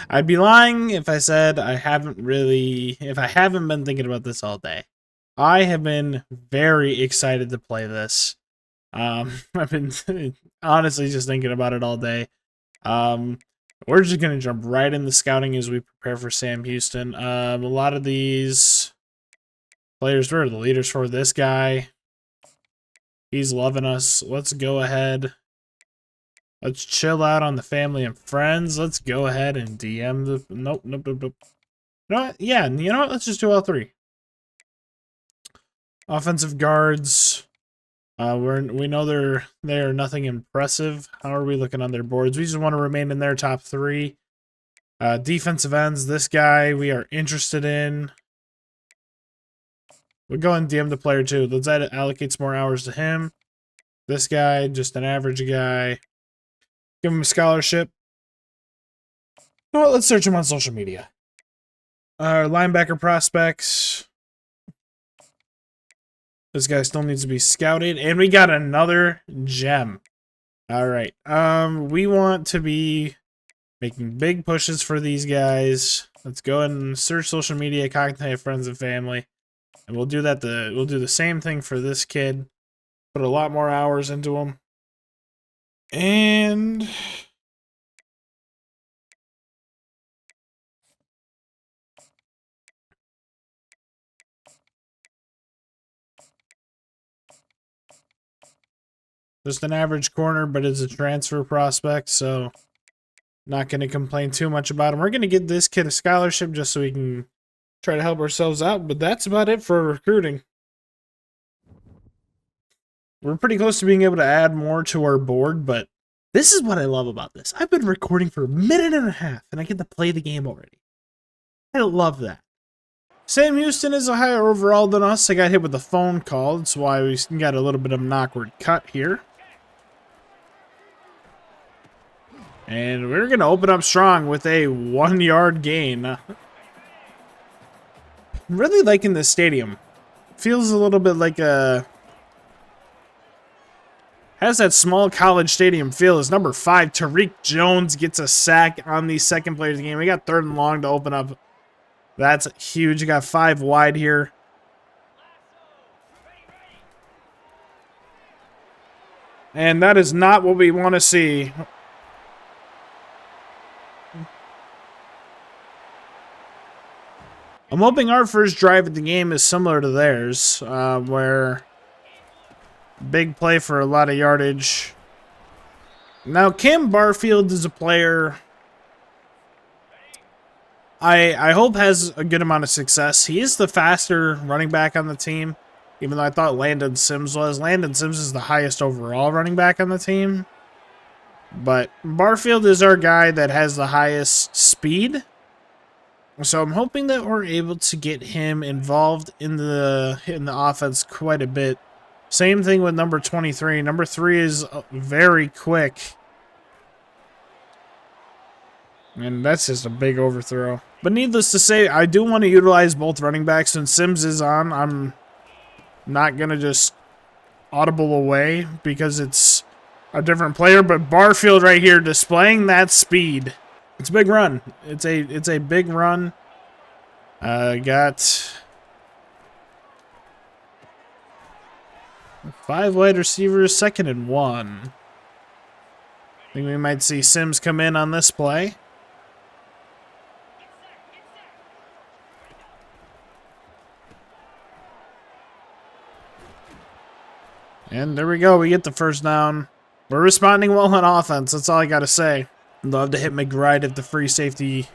I'd be lying if I said I haven't been thinking about this all day. I have been very excited to play this. I've been honestly just thinking about it all day. We're just gonna jump right into scouting as we prepare for Sam Houston. A lot of these players were the leaders for this guy. He's loving us. Let's go ahead. Let's chill out on the family and friends. Let's go ahead and DM the... Nope. You know what? Yeah, you know what? Let's just do all three. Offensive guards. We know they are nothing impressive. How are we looking on their boards? We just want to remain in their top three. Defensive ends. This guy we are interested in. We'll go and DM the player too. Let's allocate some more hours to him. This guy, just an average guy. Give him a scholarship. Well, let's search him on social media. Our linebacker prospects. This guy still needs to be scouted. And we got another gem. Alright. We want to be making big pushes for these guys. Let's go and search social media, contact friends and family. And we'll do that. We'll do the same thing for this kid. Put a lot more hours into him. And just an average corner, but it's a transfer prospect, so not going to complain too much about him. We're going to get this kid a scholarship just so we can try to help ourselves out, but that's about it for recruiting. We're pretty close to being able to add more to our board, but this is what I love about this. I've been recording for a minute and a half, and I get to play the game already. I love that. Sam Houston is a higher overall than us. I got hit with a phone call. That's why we got a little bit of an awkward cut here. And we're going to open up strong with a 1-yard gain. I'm really liking this stadium. Feels a little bit like a... Has that small college stadium feel. Is number 5, Tariq Jones, gets a sack on the second play of the game. We got 3rd and long to open up. That's huge. You got 5 wide here. And that is not what we want to see. I'm hoping our first drive at the game is similar to theirs, where big play for a lot of yardage. Now, Cam Barfield is a player I hope has a good amount of success. He is the faster running back on the team, even though I thought Landon Sims was. Landon Sims is the highest overall running back on the team. But Barfield is our guy that has the highest speed. So I'm hoping that we're able to get him involved in the offense quite a bit. Same thing with number 23. Number 3 is very quick. And that's just a big overthrow. But needless to say, I do want to utilize both running backs. Since Sims is on, I'm not going to just audible away because it's a different player. But Barfield right here displaying that speed. It's a big run. It's a big run. Got 5 wide receivers, 2nd and 1. I think we might see Sims come in on this play. And there we go. We get the first down. We're responding well on offense. That's all I got to say. Love to hit McBride if the free safety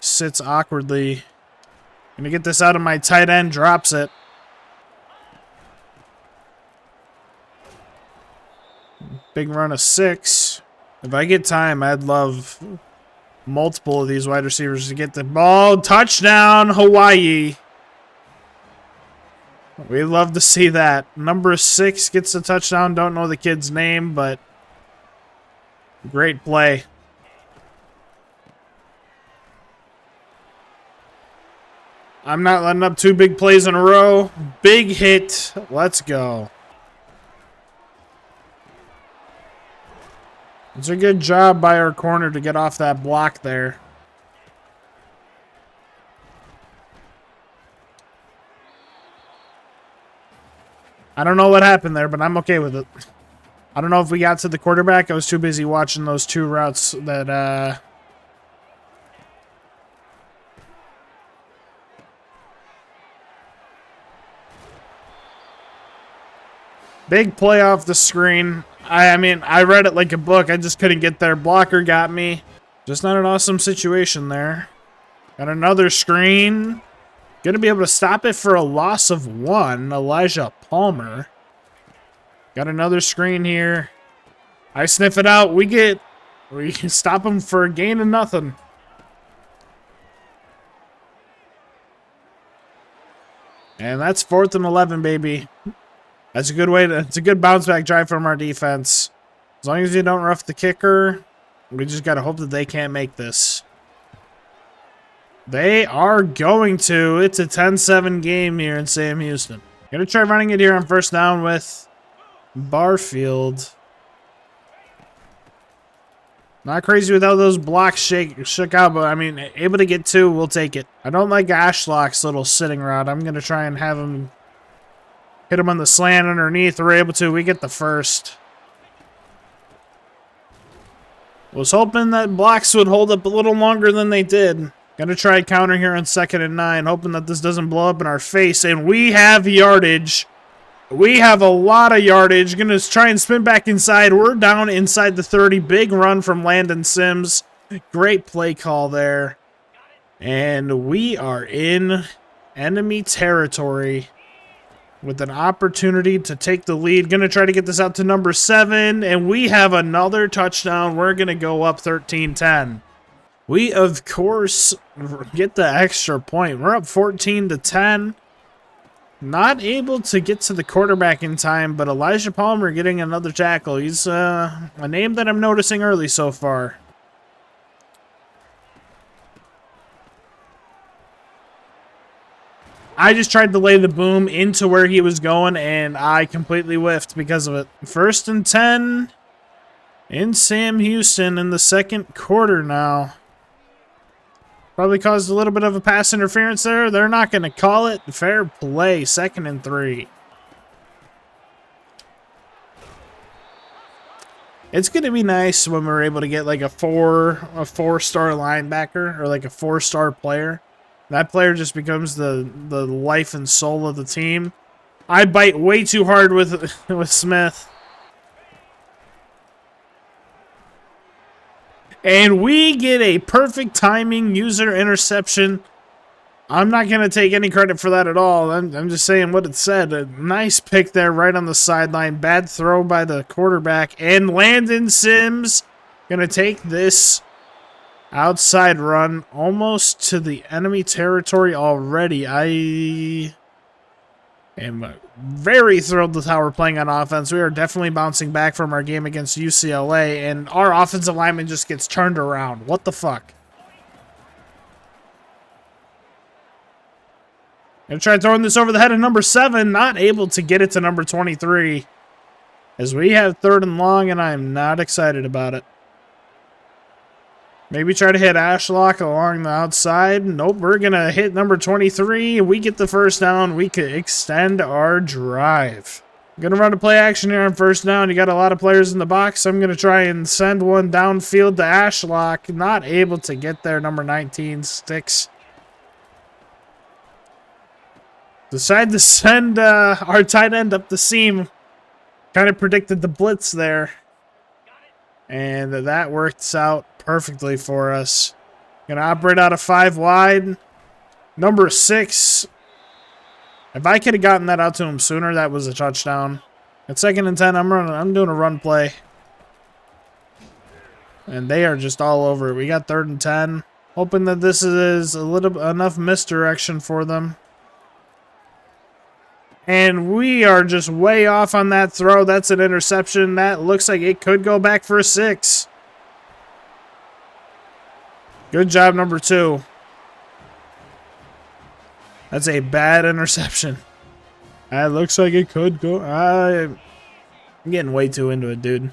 sits awkwardly. Gonna get this out of my tight end. Drops it. Big run of 6. If I get time, I'd love multiple of these wide receivers to get the ball. Touchdown, Hawaii. We'd love to see that. Number 6 gets the touchdown. Don't know the kid's name, but great play. I'm not letting up 2 big plays in a row. Big hit. Let's go. It's a good job by our corner to get off that block there. I don't know what happened there, but I'm okay with it. I don't know if we got to the quarterback. I was too busy watching those two routes that, big play off the screen. I mean, I read it like a book. I just couldn't get there. Blocker got me. Just not an awesome situation there. Got another screen. Gonna be able to stop it for a loss of 1. Elijah Palmer. Got another screen here. I sniff it out. We can stop him for a gain of nothing. And that's 4th and 11, baby. That's a good way to, it's a good bounce back drive from our defense. As long as you don't rough the kicker, we just got to hope that they can't make this. They are going to. It's a 10-7 game here in Sam Houston. Gonna try running it here on first down with Barfield. Not crazy with how those blocks shook out, but I mean, able to get 2, we'll take it. I don't like Ashlock's little sitting route. I'm gonna try and have him hit him on the slant underneath. We're able to. We get the first. Was hoping that blocks would hold up a little longer than they did. Gonna try counter here on 2nd and 9, hoping that this doesn't blow up in our face. And we have yardage. We have a lot of yardage. Gonna try and spin back inside. We're down inside the 30. Big run from Landon Sims. Great play call there. And we are in enemy territory with an opportunity to take the lead. Gonna try to get this out to number 7. And we have another touchdown. We're gonna go up 13-10. We, of course, get the extra point. We're up 14-10. Not able to get to the quarterback in time, but Elijah Palmer getting another tackle. He's a name that I'm noticing early so far. I just tried to lay the boom into where he was going, and I completely whiffed because of it. 1st and 10 in Sam Houston in the 2nd quarter now. Probably caused a little bit of a pass interference there. They're not going to call it. Fair play. 2nd and 3. It's going to be nice when we're able to get like a four-star linebacker or like a 4-star player. That player just becomes the life and soul of the team. I bite way too hard with Smith. And we get a perfect timing user interception. I'm not going to take any credit for that at all. I'm just saying what it said. A nice pick there right on the sideline. Bad throw by the quarterback. And Landon Sims going to take this outside run almost to the enemy territory already. I am very thrilled with how we're playing on offense. We are definitely bouncing back from our game against UCLA, and our offensive lineman just gets turned around. What the fuck? Gonna try throwing this over the head of number 7. Not able to get it to number 23. As we have 3rd and long, and I'm not excited about it. Maybe try to hit Ashlock along the outside. Nope, we're going to hit number 23. We get the first down. We could extend our drive. I'm going to run a play action here on first down. You got a lot of players in the box. I'm going to try and send one downfield to Ashlock. Not able to get there. Number 19 sticks. Decide to send our tight end up the seam. Kind of predicted the blitz there. And that works out perfectly for us. Gonna operate out of 5 wide. Number 6. If I could have gotten that out to him sooner, that was a touchdown. At 2nd and 10, I'm doing a run play. And they are just all over it. We got 3rd and 10. Hoping that this is enough misdirection for them. And we are just way off on that throw. That's an interception. That looks like it could go back for a 6. Good job, number 2. That's a bad interception. That looks like it could go. I'm getting way too into it, dude.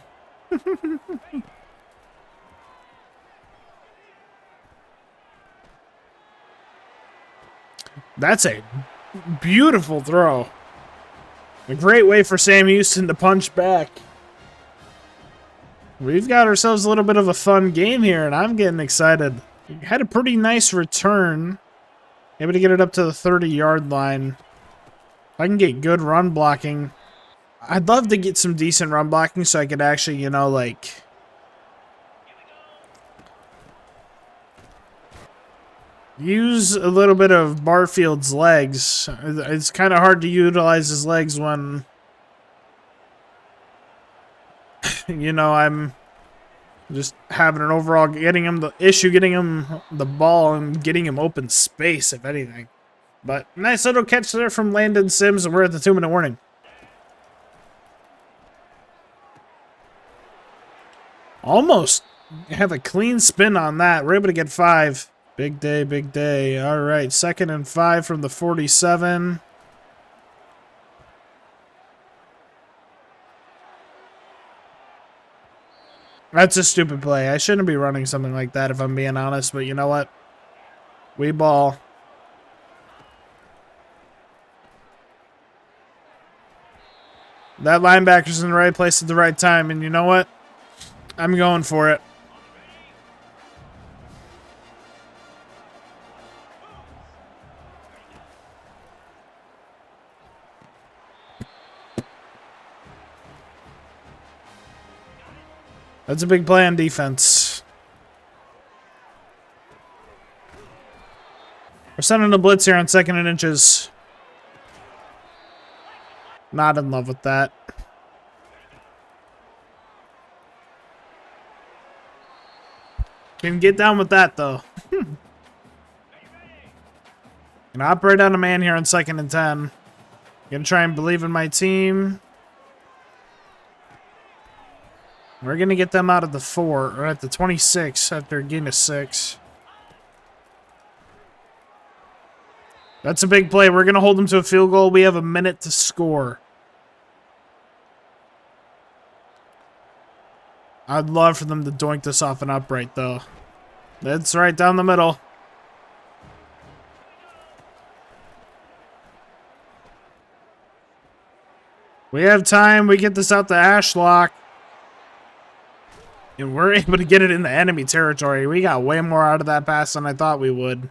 That's a beautiful throw. A great way for Sam Houston to punch back. We've got ourselves a little bit of a fun game here, and I'm getting excited. We had a pretty nice return. Able to get it up to the 30-yard line. If I can get good run blocking, I'd love to get some decent run blocking so I could actually, you know, like, use a little bit of Barfield's legs. It's kind of hard to utilize his legs when, you know, I'm just having an overall getting him the ball and getting him open space, if anything. But nice little catch there from Landon Sims, and we're at the 2-minute warning. Almost have a clean spin on that. We're able to get 5. Big day, big day. All right, 2nd and 5 from the 47. That's a stupid play. I shouldn't be running something like that if I'm being honest, but you know what? We ball. That linebacker's in the right place at the right time, and you know what? I'm going for it. That's a big play on defense. We're sending a blitz here on 2nd and inches. Not in love with that. Can get down with that, though. Gonna operate on a man here on 2nd and 10. Gonna try and believe in my team. We're going to get them out of the 4, or at the 26 after a gain of 6. That's a big play. We're going to hold them to a field goal. We have a minute to score. I'd love for them to doink this off an upright, though. That's right down the middle. We have time. We get this out to Ashlock. And we're able to get it in the enemy territory. We got way more out of that pass than I thought we would.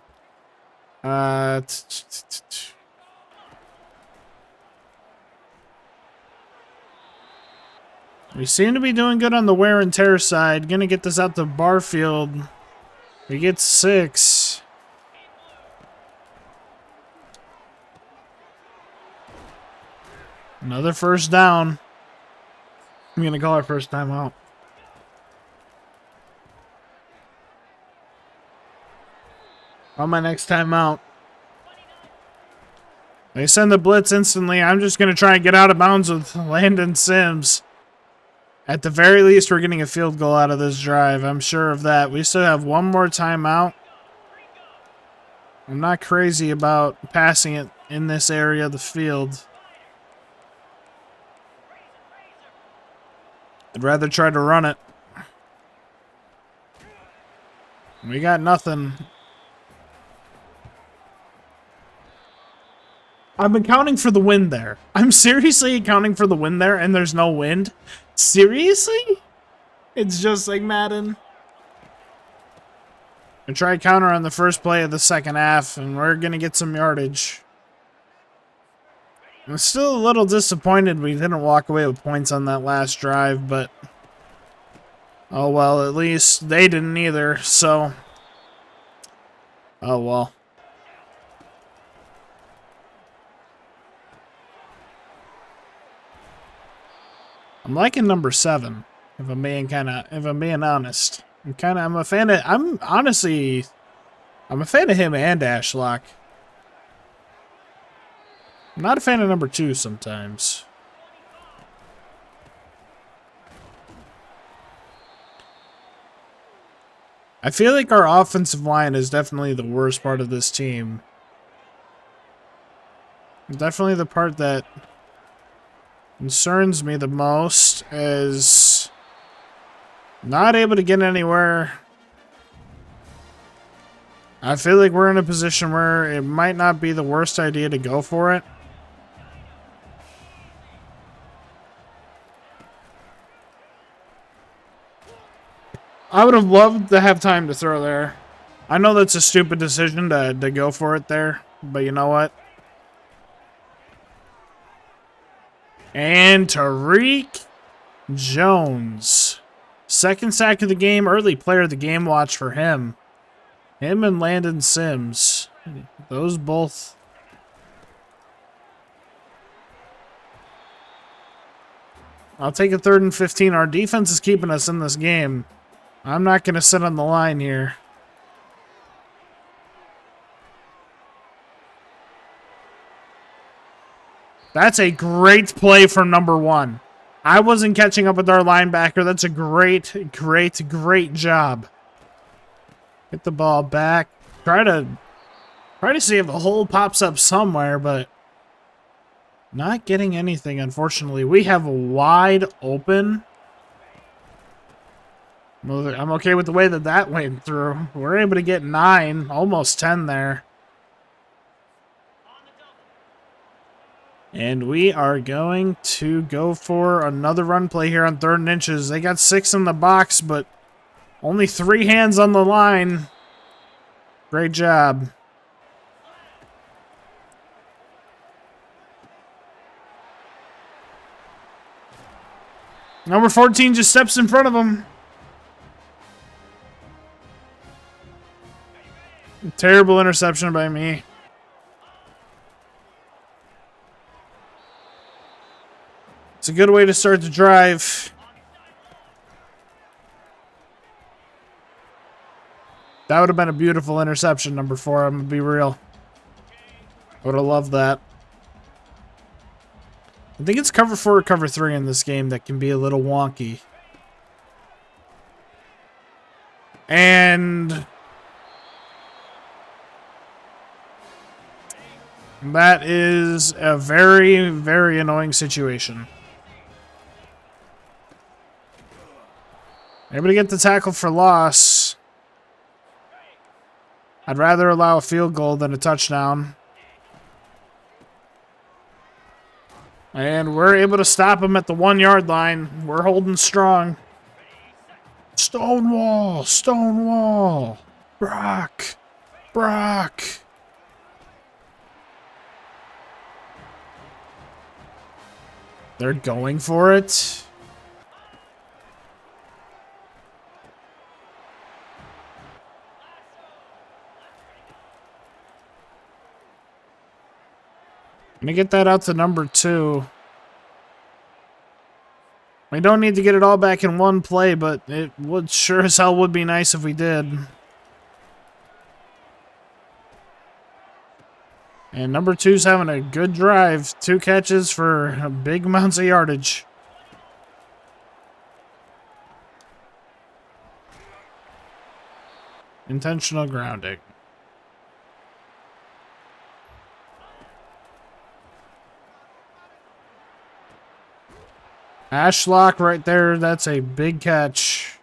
We seem to be doing good on the wear and tear side. Gonna get this out to Barfield. We get 6. Another first down. I'm gonna call our first time out. On my next time out. They send the blitz instantly. I'm just going to try and get out of bounds with Landon Sims. At the very least, we're getting a field goal out of this drive. I'm sure of that. We still have one more timeout. I'm not crazy about passing it in this area of the field. I'd rather try to run it. We got nothing. I'm accounting for the wind there. I'm seriously accounting for the wind there, and there's no wind. Seriously? It's just like Madden. I try counter on the first play of the second half, and we're going to get some yardage. I'm still a little disappointed we didn't walk away with points on that last drive, but oh well, at least they didn't either, so oh well. I'm liking number 7, if I'm being honest. I'm a fan of him and Ashlock. I'm not a fan of number 2 sometimes. I feel like our offensive line is definitely the worst part of this team. Definitely the part that concerns me the most is not able to get anywhere. I feel like we're in a position where it might not be the worst idea to go for it. I would have loved to have time to throw there. I know that's a stupid decision to go for it there, but you know what? And Tariq Jones. Second sack of the game, early player of the game watch for him. Him and Landon Sims. Those both. I'll take a 3rd and 15. Our defense is keeping us in this game. I'm not going to sit on the line here. That's a great play from number 1. I wasn't catching up with our linebacker. That's a great, great, great job. Get the ball back. Try to see if a hole pops up somewhere, but not getting anything, unfortunately. We have a wide open. I'm okay with the way that went through. We're able to get 9, almost 10 there. And we are going to go for another run play here on 3rd and inches. They got 6 in the box, but only 3 hands on the line. Great job. Number 14 just steps in front of him. Terrible interception by me. It's a good way to start the drive. That would have been a beautiful interception, number 4. I'm going to be real. I would have loved that. I think it's cover 4 or cover 3 in this game that can be a little wonky. And that is a very, very annoying situation. Able to get the tackle for loss. I'd rather allow a field goal than a touchdown. And we're able to stop him at the 1-yard line. We're holding strong. Stonewall! Stonewall! Brock! Brock! They're going for it. I'm going to get that out to number 2. We don't need to get it all back in one play, but it would sure as hell would be nice if we did. And number 2's having a good drive. 2 catches for big amounts of yardage. Intentional grounding. Ashlock right there. That's a big catch.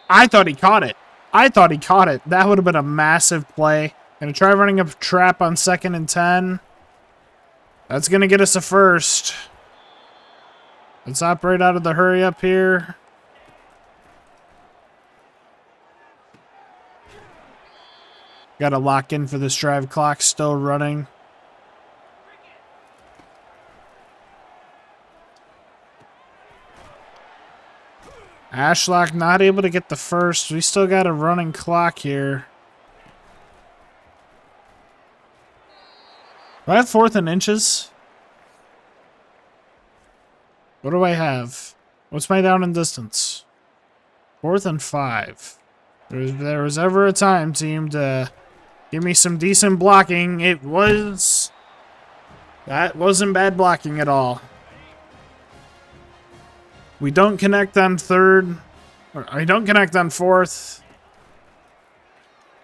I thought he caught it. I thought he caught it. That would have been a massive play. Gonna try running a trap on 2nd and 10. That's gonna get us a first. Let's operate out of the hurry up here. Got to lock in for this drive. Clock still running. Ashlock not able to get the first. We still got a running clock here. Do I have 4th and inches? What do I have? What's my down and distance? 4th and 5. There was ever a time, team, to give me some decent blocking. That wasn't bad blocking at all. We don't connect on 3rd. We don't connect on 4th.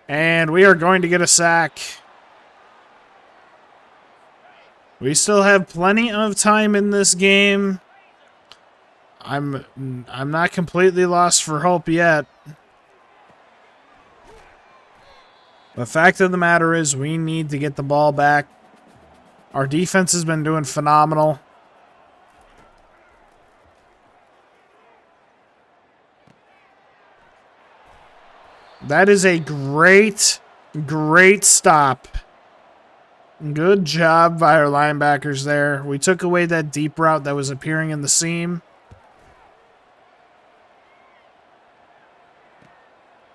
And we are going to get a sack. We still have plenty of time in this game. I'm not completely lost for hope yet. The fact of the matter is we need to get the ball back. Our defense has been doing phenomenal. That is a great, great stop. Good job by our linebackers there. We took away that deep route that was appearing in the seam.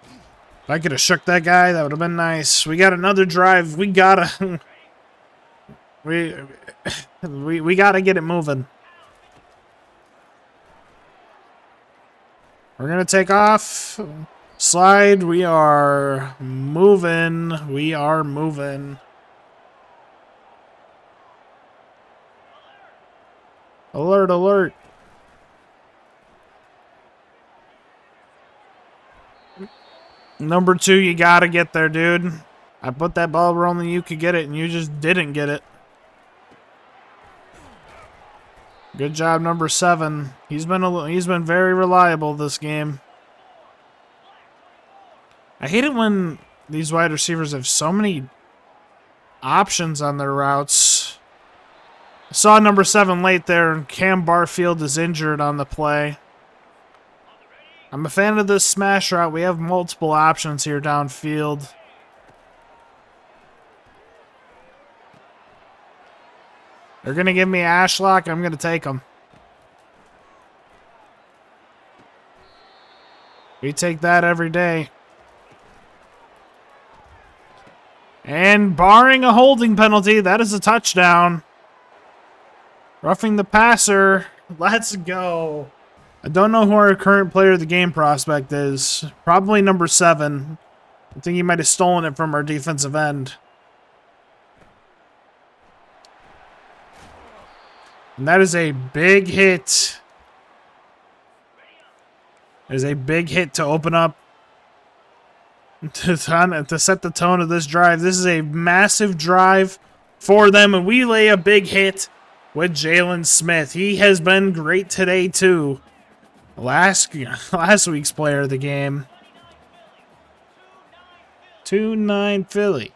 If I could have shook that guy, that would have been nice. We got another drive. We gotta... we gotta get it moving. We're gonna take off. Slide. We are moving. We are moving. Alert, alert. Number 2, you gotta get there, dude. I put that ball where only you could get it, and you just didn't get it. Good job, number 7. He's been very reliable this game. I hate it when these wide receivers have so many options on their routes. I saw number 7 late there, and Cam Barfield is injured on the play. I'm a fan of this smash route. We have multiple options here downfield. They're going to give me Ashlock. I'm going to take them. We take that every day. And barring a holding penalty, that is a touchdown. Roughing the passer. Let's go. I don't know who our current player of the game prospect is. Probably number 7. I think he might have stolen it from our defensive end. And that is a big hit. It is a big hit to open up. To set the tone of this drive. This is a massive drive for them. And we lay a big hit with Jalen Smith. He has been great today, too. Last week's player of the game. 2-9 Philly.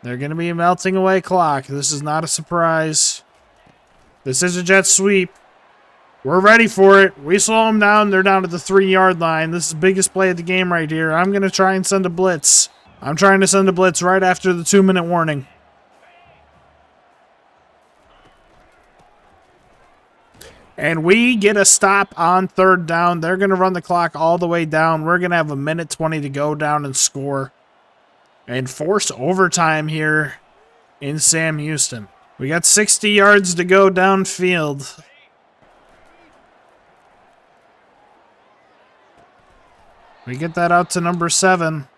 They're going to be melting away clock. This is not a surprise. This is a jet sweep. We're ready for it. We slow them down. They're down to the 3-yard line. This is the biggest play of the game right here. I'm going to try and send a blitz. I'm trying to send a blitz right after the 2-minute warning. And we get a stop on 3rd down. They're going to run the clock all the way down. We're going to have 1:20 to go down and score. And force overtime here in Sam Houston. We got 60 yards to go downfield. We get that out to number 7.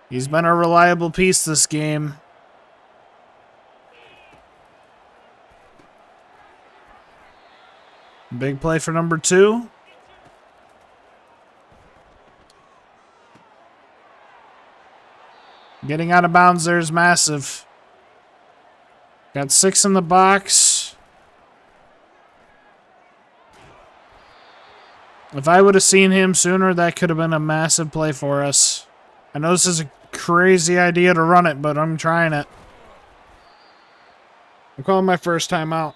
He's been a reliable piece this game. Big play for number 2. Getting out of bounds there is massive. Got 6 in the box. If I would have seen him sooner, that could have been a massive play for us. I know this is a crazy idea to run it, but I'm trying it. I'm calling my first time out.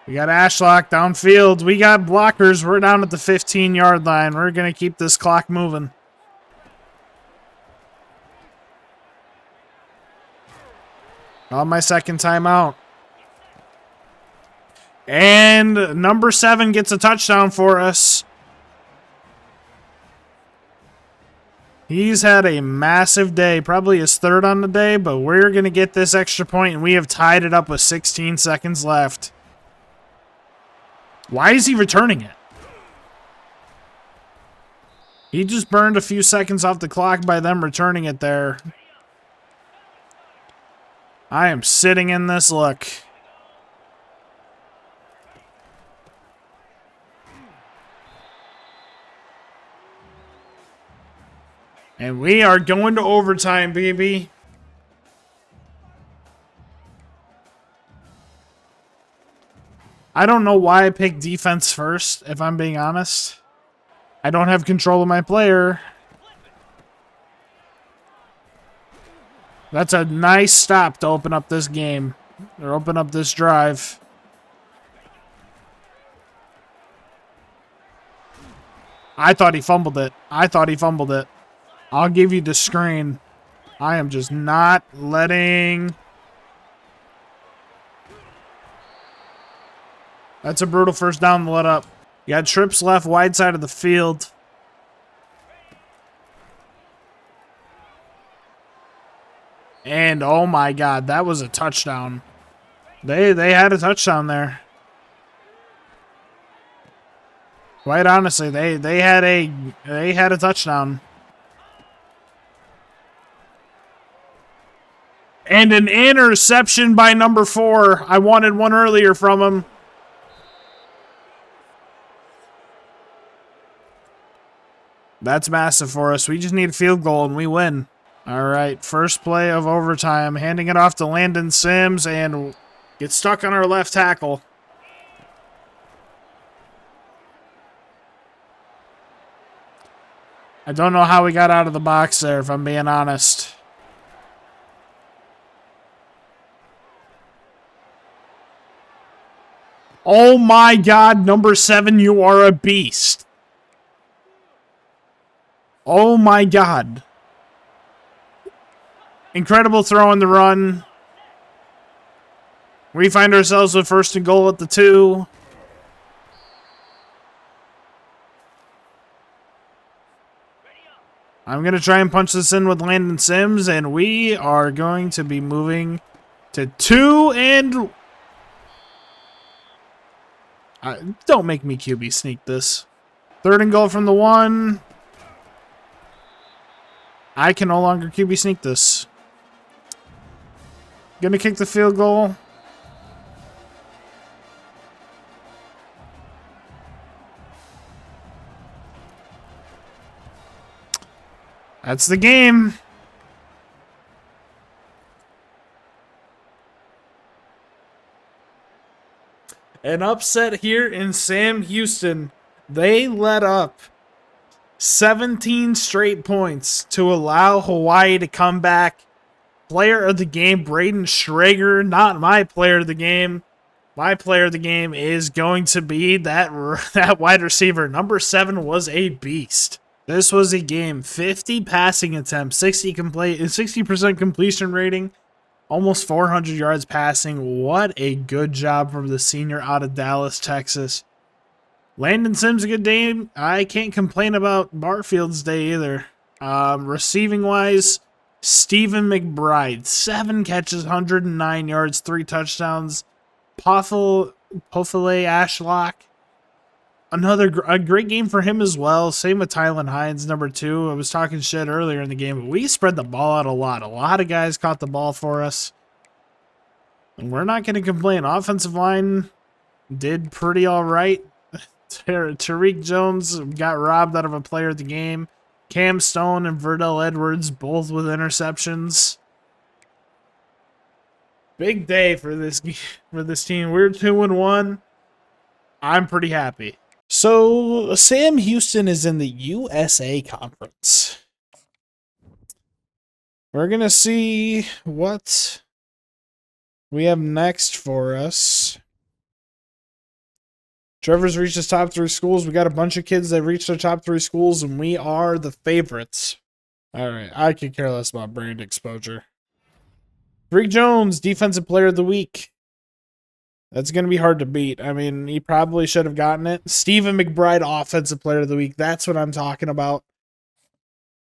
We got Ashlock downfield. We got blockers. We're down at the 15-yard line. We're going to keep this clock moving. On my second timeout. And number 7 gets a touchdown for us. He's had a massive day. Probably his 3rd on the day, but we're going to get this extra point, and we have tied it up with 16 seconds left. Why is he returning it? He just burned a few seconds off the clock by them returning it there. I am sitting in this look. And we are going to overtime, baby. I don't know why I picked defense first, if I'm being honest. I don't have control of my player. That's a nice stop to open up this game. Or open up this drive. I thought he fumbled it. I'll give you the screen. I am just not letting... That's a brutal first down to let up. You got trips left, wide side of the field. And oh my God, that was a touchdown. They had a touchdown there. Quite honestly, they had a touchdown. And an interception by number 4. I wanted one earlier from him. That's massive for us. We just need a field goal and we win. All right, first play of overtime. Handing it off to Landon Sims and get stuck on our left tackle. I don't know how we got out of the box there, if I'm being honest. Oh my God, number 7, you are a beast. Oh my God. Incredible throw on the run. We find ourselves with 1st and goal at the 2. I'm going to try and punch this in with Landon Sims, and we are going to be moving to 2 and... don't make me QB sneak this. 3rd and goal from the 1. I can no longer QB sneak this. Gonna kick the field goal. That's the game. An upset here in Sam Houston. They let up 17 straight points to allow Hawaii to come back. Player of the game, Braden Schrager, not my player of the game. My player of the game is going to be that wide receiver. Number 7 was a beast. This was a game. 50 passing attempts, 60% completion rating, almost 400 yards passing. What a good job from the senior out of Dallas, Texas. Landon Sims, a good day. I can't complain about Barfield's day either. Receiving-wise, Stephen McBride, 7 catches, 109 yards, 3 touchdowns. Pofele Ashlock, a great game for him as well. Same with Tylan Hines, number 2. I was talking shit earlier in the game, but we spread the ball out a lot. A lot of guys caught the ball for us. And we're not going to complain. Offensive line did pretty all right. Tariq Jones got robbed out of a player of the game. Cam Stone and Verdell Edwards both with interceptions. Big day for this team. We're 2-1. I'm pretty happy. So Sam Houston is in the USA Conference. We're gonna see what we have next for us. Trevor's reached his top 3 schools. We got a bunch of kids that reached their top 3 schools, and we are the favorites. All right, I could care less about brand exposure. Tariq Jones, Defensive Player of the Week. That's going to be hard to beat. I mean, he probably should have gotten it. Stephen McBride, Offensive Player of the Week. That's what I'm talking about.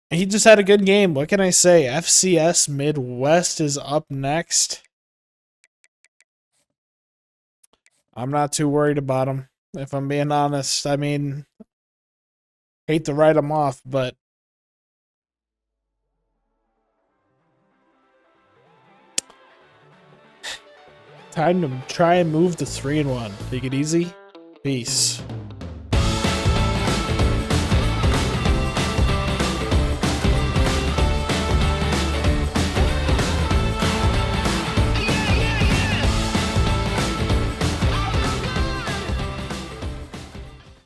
He just had a good game. What can I say? FCS Midwest is up next. I'm not too worried about him, if I'm being honest. I mean, hate to write him off, but time to try and move to 3-1. Take it easy. Peace.